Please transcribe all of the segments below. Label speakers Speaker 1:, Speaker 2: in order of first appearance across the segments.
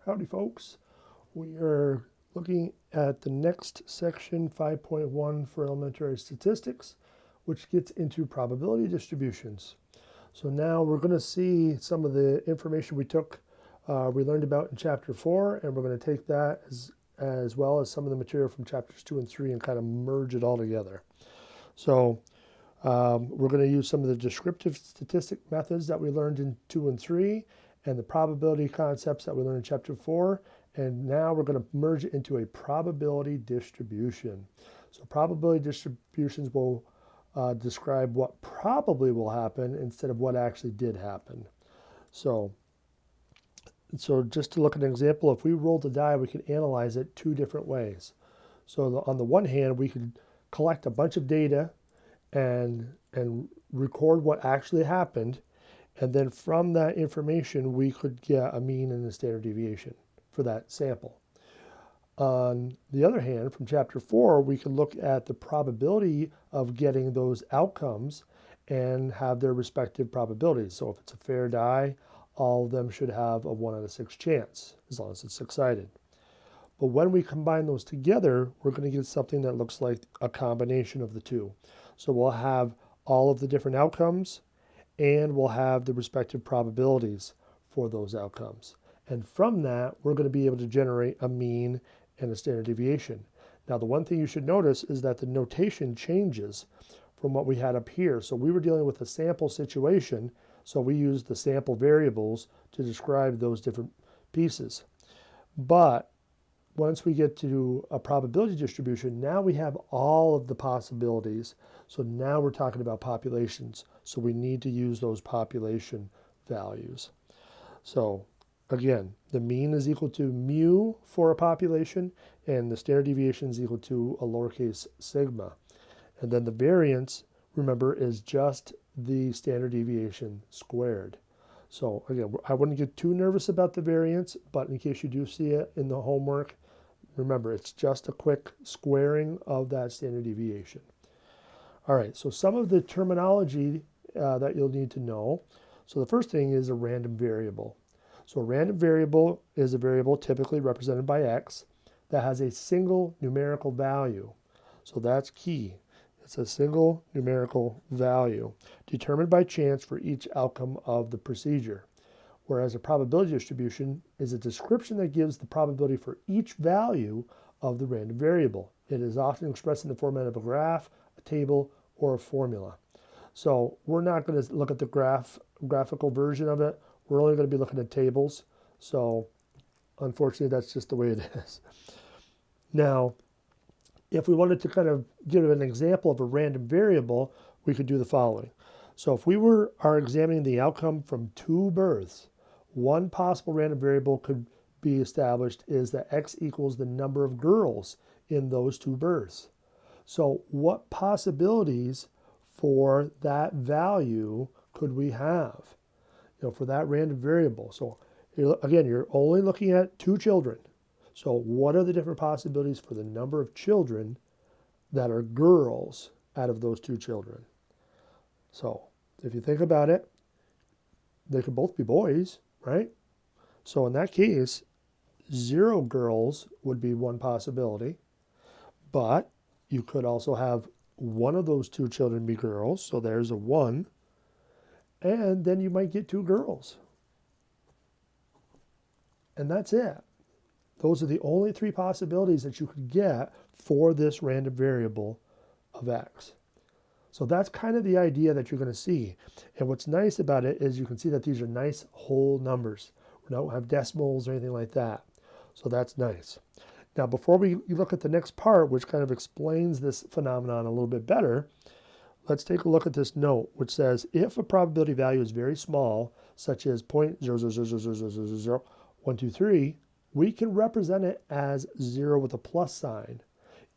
Speaker 1: Howdy folks. We are looking at the next section 5.1 for elementary statistics, which gets into probability distributions. So now we're going to see some of the information we learned about in chapter 4, and we're going to take that as well as some of the material from chapters 2 and 3 and kind of merge it all together. So we're going to use some of the descriptive statistic methods that we learned in 2 and 3 and the probability concepts that we learned in chapter 4. And now we're going to merge it into a probability distribution. So probability distributions will describe what probably will happen instead of what actually did happen. So just to look at an example, if we rolled a die, we can analyze it two different ways. So on the one hand, we could collect a bunch of data and record what actually happened, and then from that information we could get a mean and a standard deviation for that sample. On the other hand, from chapter 4, we can look at the probability of getting those outcomes and have their respective probabilities. So if it's a fair die, all of them should have a 1 out of 6 chance, as long as it's 6-sided. But when we combine those together, we're going to get something that looks like a combination of the two. So we'll have all of the different outcomes, and we'll have the respective probabilities for those outcomes. And from that, we're going to be able to generate a mean and a standard deviation. Now, the one thing you should notice is that the notation changes from what we had up here. So we were dealing with a sample situation, so we used the sample variables to describe those different pieces. But once we get to a probability distribution, now we have all of the possibilities. So now we're talking about populations. So we need to use those population values. So again, the mean is equal to mu for a population, and the standard deviation is equal to a lowercase sigma. And then the variance, remember, is just the standard deviation squared. So again, I wouldn't get too nervous about the variance, but in case you do see it in the homework, remember, it's just a quick squaring of that standard deviation. All right, so some of the terminology that you'll need to know. So the first thing is a random variable. So a random variable is a variable typically represented by x that has a single numerical value. So that's key. It's a single numerical value determined by chance for each outcome of the procedure. Whereas a probability distribution is a description that gives the probability for each value of the random variable. It is often expressed in the format of a graph, a table, or a formula. So we're not going to look at the graphical version of it. We're only going to be looking at tables. So unfortunately, that's just the way it is. Now, if we wanted to kind of give an example of a random variable, we could do the following. So if we are examining the outcome from 2 births, one possible random variable could be established is that x equals the number of girls in those 2 births. So what possibilities for that value could we have, for that random variable? So again, you're only looking at 2 children. So what are the different possibilities for the number of children that are girls out of those 2 children? So if you think about it, they could both be boys, right? So in that case, 0 girls would be one possibility, but you could also have one of those 2 children be girls, so there's a 1, and then you might get 2 girls. And that's it. Those are the only 3 possibilities that you could get for this random variable of x. So that's kind of the idea that you're going to see. And what's nice about it is you can see that these are nice whole numbers. We don't have decimals or anything like that. So that's nice. Now, before we look at the next part, which kind of explains this phenomenon a little bit better, let's take a look at this note, which says if a probability value is very small, such as 0.000000123, we can represent it as 0 with a plus sign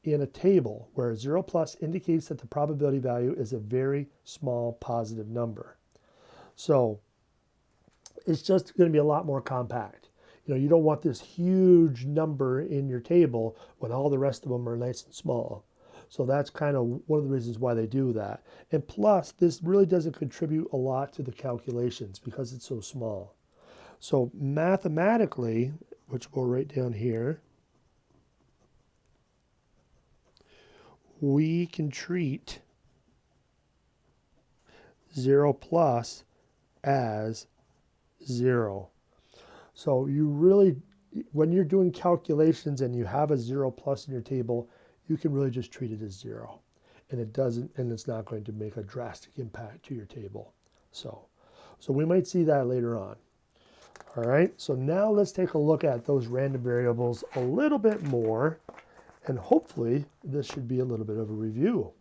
Speaker 1: in a table where 0 plus indicates that the probability value is a very small positive number. So it's just going to be a lot more compact. You don't want this huge number in your table when all the rest of them are nice and small. So that's kind of one of the reasons why they do that. And plus, this really doesn't contribute a lot to the calculations because it's so small. So mathematically, which will go right down here, we can treat 0 plus as 0. So you really, when you're doing calculations and you have a 0 plus in your table, you can really just treat it as 0. And it doesn't, and it's not going to make a drastic impact to your table. So we might see that later on. All right, so now let's take a look at those random variables a little bit more, and hopefully this should be a little bit of a review.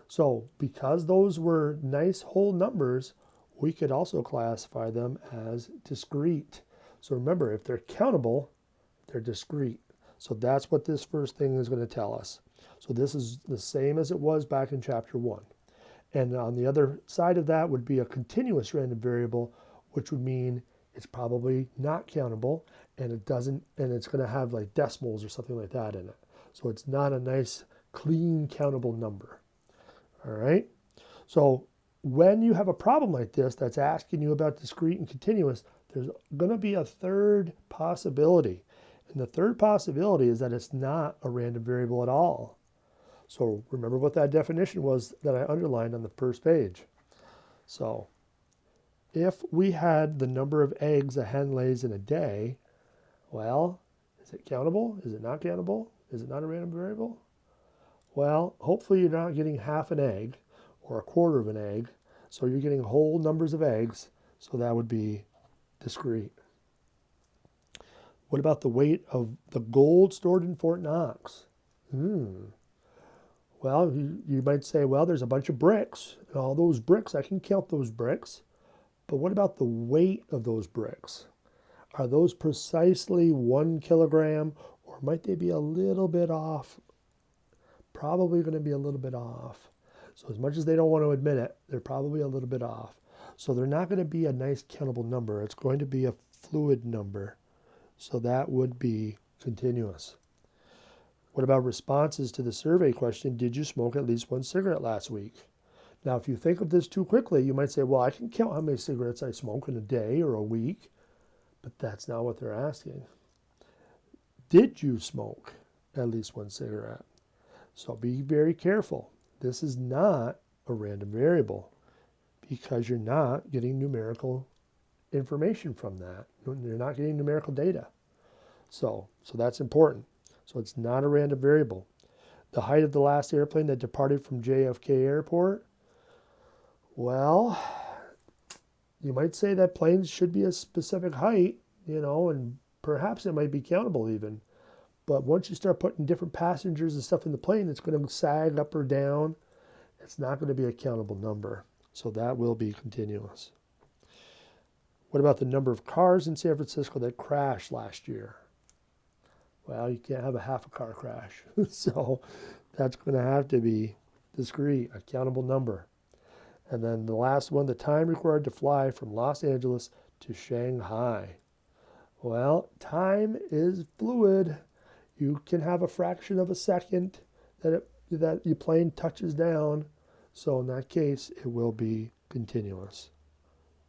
Speaker 1: So because those were nice whole numbers, we could also classify them as discrete. So remember, if they're countable, they're discrete. So that's what this first thing is going to tell us. So this is the same as it was back in chapter 1. And on the other side of that would be a continuous random variable, which would mean it's probably not countable, and it's going to have like decimals or something like that in it. So it's not a nice, clean, countable number. All right. So when you have a problem like this that's asking you about discrete and continuous, there's going to be a third possibility. And the third possibility is that it's not a random variable at all. So remember what that definition was that I underlined on the first page. So if we had the number of eggs a hen lays in a day, well, is it countable? Is it not countable? Is it not a random variable? Well, hopefully you're not getting half an egg or a quarter of an egg. So you're getting whole numbers of eggs. So that would be discrete. What about the weight of the gold stored in Fort Knox? Well, you might say, well, there's a bunch of bricks. And all those bricks, I can count those bricks. But what about the weight of those bricks? Are those precisely 1 kilogram, or might they be a little bit off? Probably going to be a little bit off. So as much as they don't want to admit it, they're probably a little bit off. So they're not going to be a nice countable number. It's going to be a fluid number. So that would be continuous. What about responses to the survey question, did you smoke at least 1 cigarette last week? Now, if you think of this too quickly, you might say, well, I can count how many cigarettes I smoke in a day or a week. But that's not what they're asking. Did you smoke at least 1 cigarette? So be very careful. This is not a random variable because you're not getting numerical information from that. You're not getting numerical data. So that's important. So it's not a random variable. The height of the last airplane that departed from JFK Airport, well, you might say that planes should be a specific height, and perhaps it might be countable even. But once you start putting different passengers and stuff in the plane, it's going to sag up or down. It's not going to be a countable number. So that will be continuous. What about the number of cars in San Francisco that crashed last year? Well, you can't have a half a car crash. So that's going to have to be discrete, a countable number. And then the last one, the time required to fly from Los Angeles to Shanghai. Well, time is fluid. You can have a fraction of a second that your plane touches down. So in that case, it will be continuous.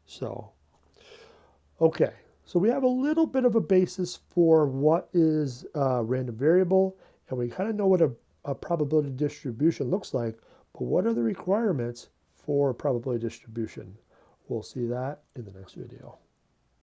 Speaker 1: So, okay. So we have a little bit of a basis for what is a random variable, and we kind of know what a probability distribution looks like, but what are the requirements for probability distribution? We'll see that in the next video.